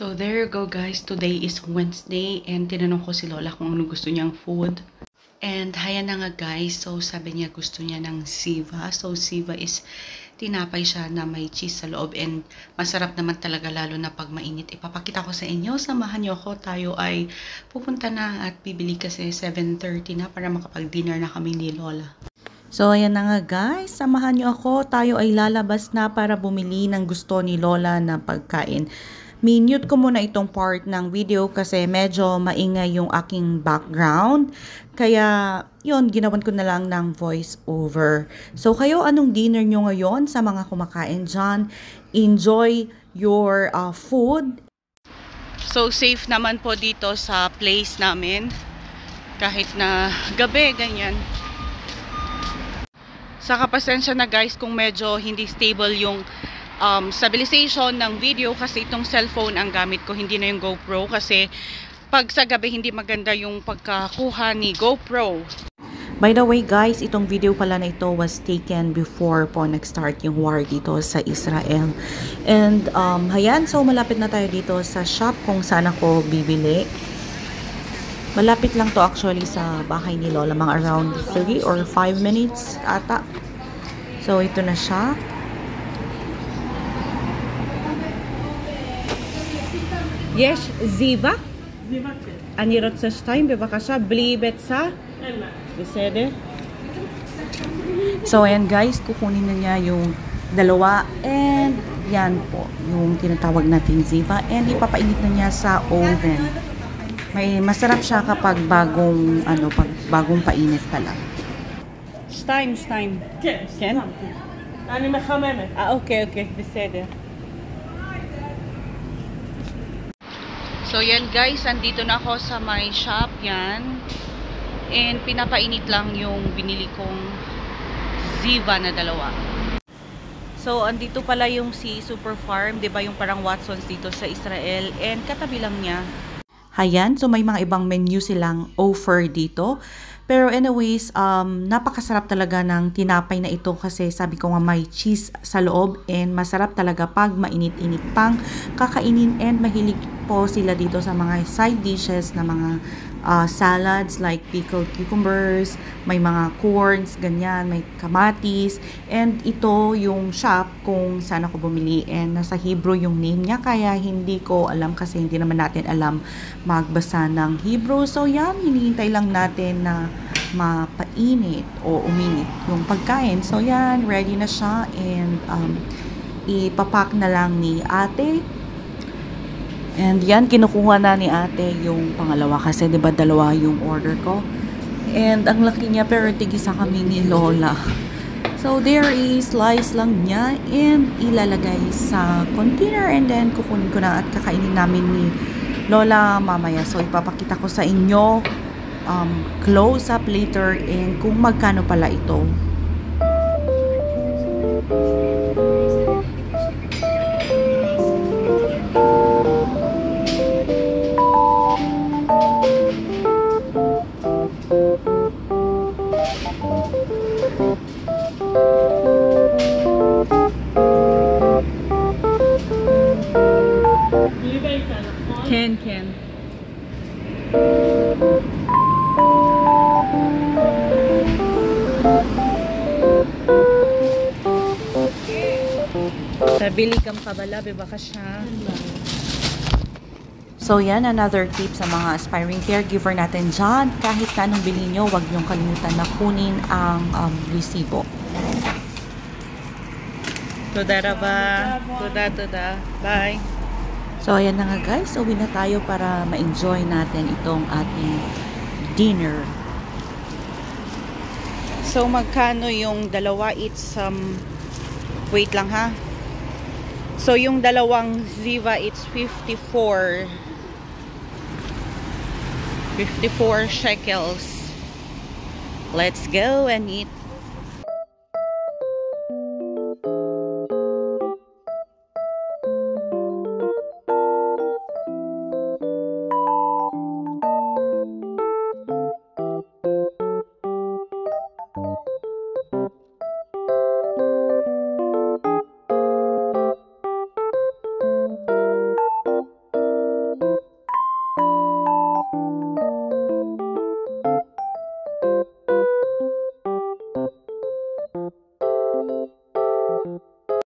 So there you go guys, today is Wednesday and tinanong ko si Lola kung ano gusto niyang food. And haya na nga guys, so sabi niya gusto niya ng Ziva. So Ziva is tinapay siya na may cheese sa loob and masarap naman talaga lalo na pag mainit. Ipapakita ko sa inyo, samahan niyo ako. Tayo ay pupunta na at bibili kasi 7:30 na para makapag-dinner na kami ni Lola. So ayan na nga guys, samahan niyo ako. Tayo ay lalabas na para bumili ng gusto ni Lola na pagkain. Minute ko muna itong part ng video kasi medyo maingay yung aking background. Kaya, yun, ginawan ko na lang ng voice over. So, kayo, anong dinner nyo ngayon sa mga kumakain dyan? Enjoy your food. So, safe naman po dito sa place namin. Kahit na gabi, ganyan. Saka pasensya na guys kung medyo hindi stable yung stabilization ng video kasi itong cellphone ang gamit ko, hindi na yung GoPro kasi pag sa gabi hindi maganda yung pagkakuha ni GoPro. By the way guys, itong video pala na ito was taken before po nag-start yung war dito sa Israel. And ayan, so malapit na tayo dito sa shop kung saan ako bibili. Malapit lang to actually sa bahay ni Lola, mga around 3 or 5 minutes ata. So ito na siya. Yes, Ziva? Ziva כן. אני רוצה 2 בבקשה, בלי ביצה. אין מה. בסדר? So, ayan guys, kukunin na niya yung dalawa. And, yan po, yung tinatawag natin Ziva. And, ipapainit na niya sa oven. Masarap siya kapag bagong, bagong painit pala. 2. כן. כן? אני מחממת. Okay, בסדר. So, yan guys, andito na ako sa my shop, yan. And, pinapainit lang yung binili kong Ziva na dalawa. So, andito pala yung si Super Farm, diba yung parang Watson's dito sa Israel. And, katabi lang niya. Ayan, so may mga ibang menu silang offer dito. Pero anyways, napakasarap talaga ng tinapay na ito kasi sabi ko nga may cheese sa loob and masarap talaga pag mainit-init pang kakainin and mahilig po sila dito sa mga side dishes na mga salads like pickled cucumbers, may mga corns, ganyan, may kamatis. And ito yung shop kung saan ako bumili and nasa Hebrew yung name niya kaya hindi ko alam kasi hindi naman natin alam magbasa ng Hebrew. So yan, hinihintay lang natin na mapainit o uminit yung pagkain. So yan, ready na siya and ipapack na lang ni ate. And yan, kinukuha na ni ate yung pangalawa kasi 'di ba dalawa yung order ko. And ang laki niya pero tig-isa kami ni Lola. So there is slice lang niya and ilalagay sa container and then kukunin ko na at kakainin namin ni Lola mamaya. So ipapakita ko sa inyo close up later and kung magkano pala ito. Can. Bili kang kabala, baka siya. So yan, another tip sa mga aspiring caregiver natin dyan. Kahit na anong bilhin nyo, huwag nyong kalimutan na kunin ang resibo. Toda raba. Toda. Bye. So ayan na nga guys, uwi na tayo para ma-enjoy natin itong ating dinner. So magkano yung dalawa? It's wait lang ha. So yung dalawang Ziva it's 54 shekels. Let's go and eat.